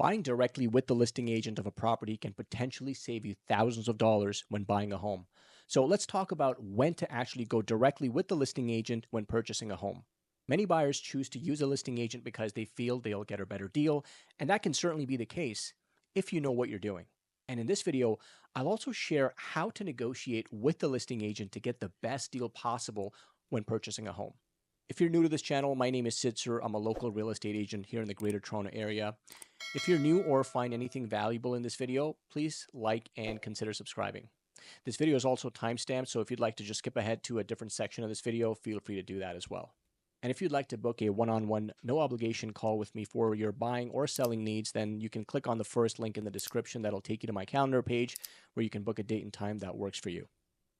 Buying directly with the listing agent of a property can potentially save you thousands of dollars when buying a home. So let's talk about when to actually go directly with the listing agent when purchasing a home. Many buyers choose to use a listing agent because they feel they'll get a better deal, and that can certainly be the case if you know what you're doing. And in this video, I'll also share how to negotiate with the listing agent to get the best deal possible when purchasing a home. If you're new to this channel, my name is Sitzer. I'm a local real estate agent here in the Greater Toronto area. If you're new or find anything valuable in this video, please like and consider subscribing. This video is also timestamped, so if you'd like to just skip ahead to a different section of this video, feel free to do that as well. And if you'd like to book a one-on-one, no obligation call with me for your buying or selling needs, then you can click on the first link in the description. That'll take you to my calendar page where you can book a date and time that works for you.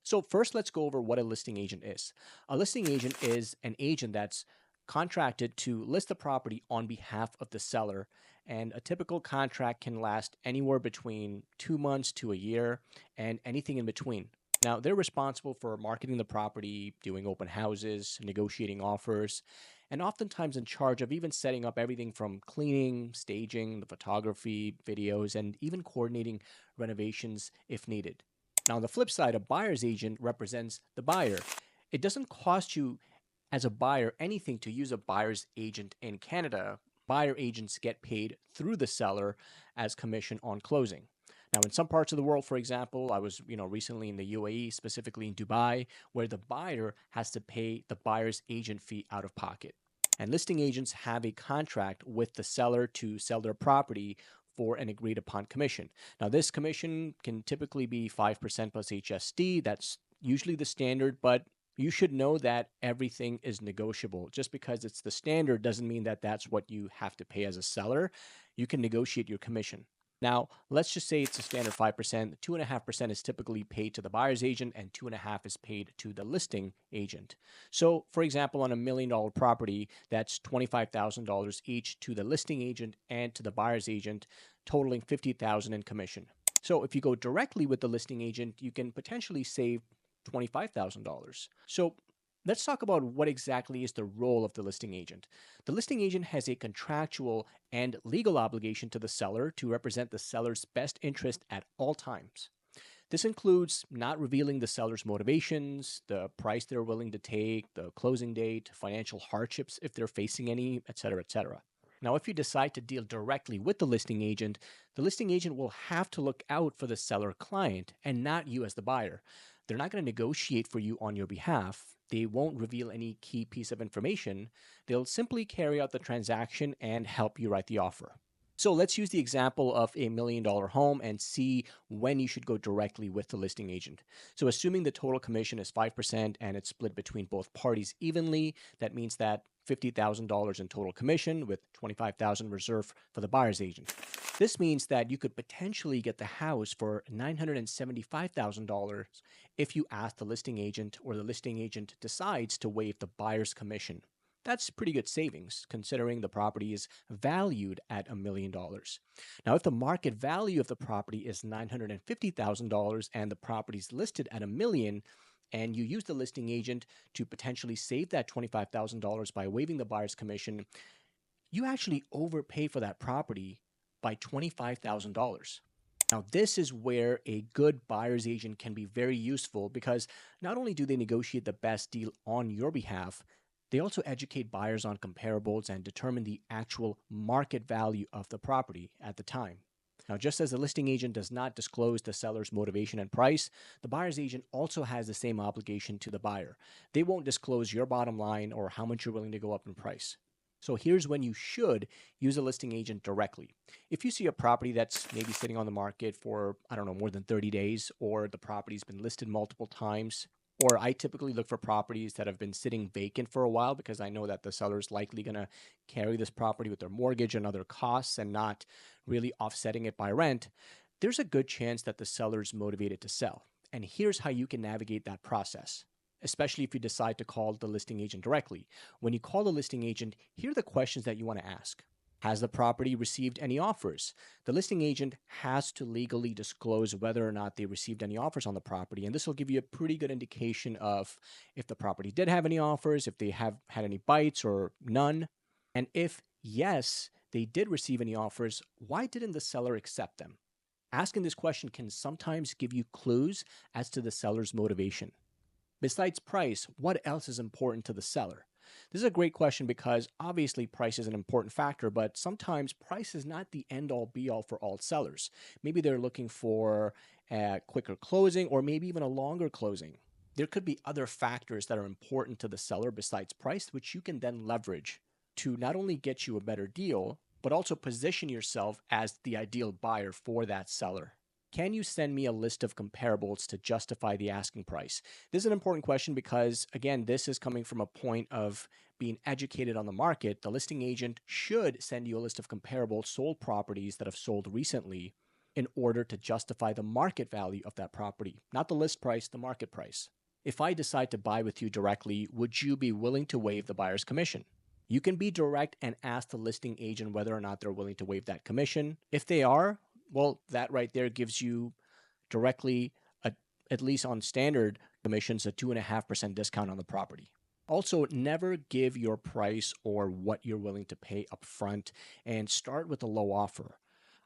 So first, let's go over what a listing agent is. A listing agent is an agent that's contracted to list the property on behalf of the seller, and a typical contract can last anywhere between 2 months to a year and anything in between. Now, they're responsible for marketing the property, doing open houses, negotiating offers, and oftentimes in charge of even setting up everything from cleaning, staging, the photography, videos, and even coordinating renovations if needed. Now, on the flip side, a buyer's agent represents the buyer. It doesn't cost you as a buyer anything to use a buyer's agent in Canada. Buyer agents get paid through the seller as commission on closing. Now, in some parts of the world, for example, I was recently in the UAE, specifically in Dubai, where the buyer has to pay the buyer's agent fee out of pocket. And listing agents have a contract with the seller to sell their property for an agreed upon commission. Now, this commission can typically be 5% plus HST. That's usually the standard, but you should know that everything is negotiable. Just because it's the standard doesn't mean that that's what you have to pay as a seller. You can negotiate your commission. Now, let's just say it's a standard 5%. 2.5% is typically paid to the buyer's agent, and 2.5% is paid to the listing agent. So, for example, on $1 million property, that's $25,000 each to the listing agent and to the buyer's agent, totaling $50,000 in commission. So, if you go directly with the listing agent, you can potentially save $25,000. So let's talk about what exactly is the role of the listing agent. The listing agent has a contractual and legal obligation to the seller to represent the seller's best interest at all times. This includes not revealing the seller's motivations, the price they're willing to take, the closing date, financial hardships if they're facing any, etc., etc. Now, if you decide to deal directly with the listing agent will have to look out for the seller client and not you as the buyer. They're not going to negotiate for you on your behalf. They won't reveal any key piece of information. They'll simply carry out the transaction and help you write the offer. So let's use the example of a $1 million home and see when you should go directly with the listing agent. So assuming the total commission is 5% and it's split between both parties evenly, that means that $50,000 in total commission with $25,000 reserved for the buyer's agent. This means that you could potentially get the house for $975,000 if you ask the listing agent or the listing agent decides to waive the buyer's commission. That's pretty good savings considering the property is valued at $1 million. Now, if the market value of the property is $950,000 and the property is listed at $1 million, and you use the listing agent to potentially save that $25,000 by waiving the buyer's commission, you actually overpay for that property by $25,000. Now, this is where a good buyer's agent can be very useful because not only do they negotiate the best deal on your behalf, they also educate buyers on comparables and determine the actual market value of the property at the time. Now, just as the listing agent does not disclose the seller's motivation and price, the buyer's agent also has the same obligation to the buyer. They won't disclose your bottom line or how much you're willing to go up in price. So here's when you should use a listing agent directly. If you see a property that's maybe sitting on the market for, more than 30 days, or the property's been listed multiple times, or I typically look for properties that have been sitting vacant for a while because I know that the seller is likely going to carry this property with their mortgage and other costs and not really offsetting it by rent, there's a good chance that the seller is motivated to sell. And here's how you can navigate that process, especially if you decide to call the listing agent directly. When you call the listing agent, here are the questions that you want to ask. Has the property received any offers? The listing agent has to legally disclose whether or not they received any offers on the property, and this will give you a pretty good indication of if the property did have any offers, if they have had any bites or none. And if yes, they did receive any offers, why didn't the seller accept them? Asking this question can sometimes give you clues as to the seller's motivation. Besides price, what else is important to the seller? This is a great question because obviously price is an important factor, but sometimes price is not the end-all be-all for all sellers. Maybe they're looking for a quicker closing or maybe even a longer closing. There could be other factors that are important to the seller besides price, which you can then leverage to not only get you a better deal, but also position yourself as the ideal buyer for that seller. Can you send me a list of comparables to justify the asking price? This is an important question because, again, this is coming from a point of being educated on the market. The listing agent should send you a list of comparable sold properties that have sold recently in order to justify the market value of that property, not the list price, the market price. If I decide to buy with you directly, would you be willing to waive the buyer's commission? You can be direct and ask the listing agent whether or not they're willing to waive that commission. If they are, well, that right there gives you directly, at least on standard commissions, a 2.5% discount on the property. Also, never give your price or what you're willing to pay up front and start with a low offer.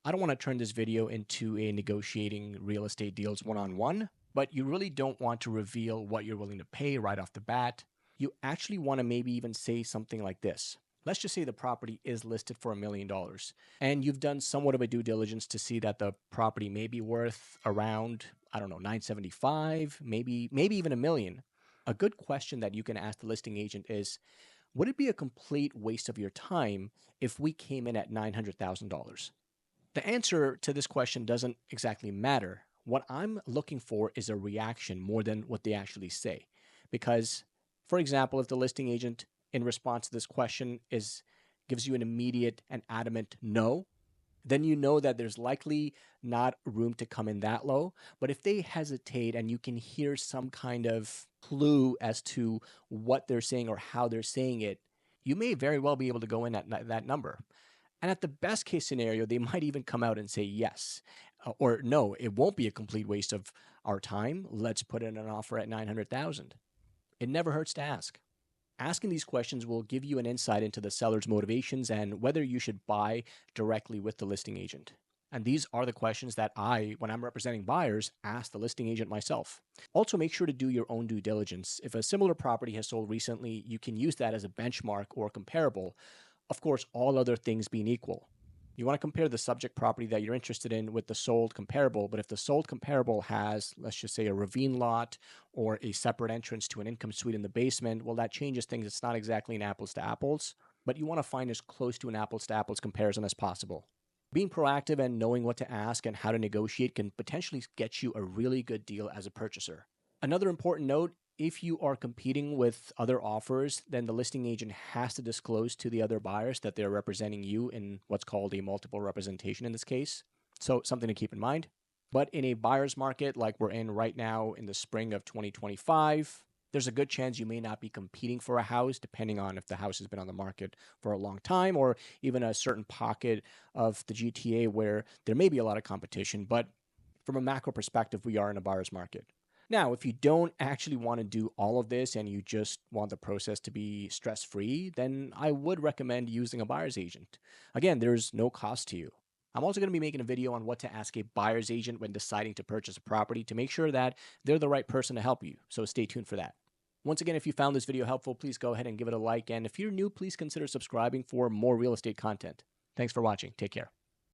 I don't want to turn this video into a negotiating real estate deals one-on-one, but you really don't want to reveal what you're willing to pay right off the bat. You actually want to maybe even say something like this. Let's just say the property is listed for $1 million and you've done somewhat of a due diligence to see that the property may be worth around, I don't know, 975, maybe even $1 million. A good question that you can ask the listing agent is, would it be a complete waste of your time if we came in at $900,000? The answer to this question doesn't exactly matter. What I'm looking for is a reaction more than what they actually say. Because, for example, if the listing agent in response to this question gives you an immediate and adamant no, then you know that there's likely not room to come in that low. But if they hesitate and you can hear some kind of clue as to what they're saying or how they're saying it, you may very well be able to go in at that number. And at the best case scenario, they might even come out and say yes, or no, it won't be a complete waste of our time. Let's put in an offer at 900,000. It never hurts to ask. Asking these questions will give you an insight into the seller's motivations and whether you should buy directly with the listing agent. And these are the questions that when I'm representing buyers, ask the listing agent myself. Also, make sure to do your own due diligence. If a similar property has sold recently, you can use that as a benchmark or comparable. Of course, all other things being equal. You want to compare the subject property that you're interested in with the sold comparable, but if the sold comparable has, let's just say, a ravine lot or a separate entrance to an income suite in the basement, well, that changes things. It's not exactly an apples to apples, but you want to find as close to an apples to apples comparison as possible. Being proactive and knowing what to ask and how to negotiate can potentially get you a really good deal as a purchaser. Another important note, if you are competing with other offers, then the listing agent has to disclose to the other buyers that they're representing you in what's called a multiple representation in this case. So something to keep in mind. But in a buyer's market like we're in right now in the spring of 2025, there's a good chance you may not be competing for a house, depending on if the house has been on the market for a long time or even a certain pocket of the GTA where there may be a lot of competition. But from a macro perspective, we are in a buyer's market. Now, if you don't actually want to do all of this and you just want the process to be stress-free, then I would recommend using a buyer's agent. Again, there's no cost to you. I'm also going to be making a video on what to ask a buyer's agent when deciding to purchase a property to make sure that they're the right person to help you. So stay tuned for that. Once again, if you found this video helpful, please go ahead and give it a like. And if you're new, please consider subscribing for more real estate content. Thanks for watching. Take care.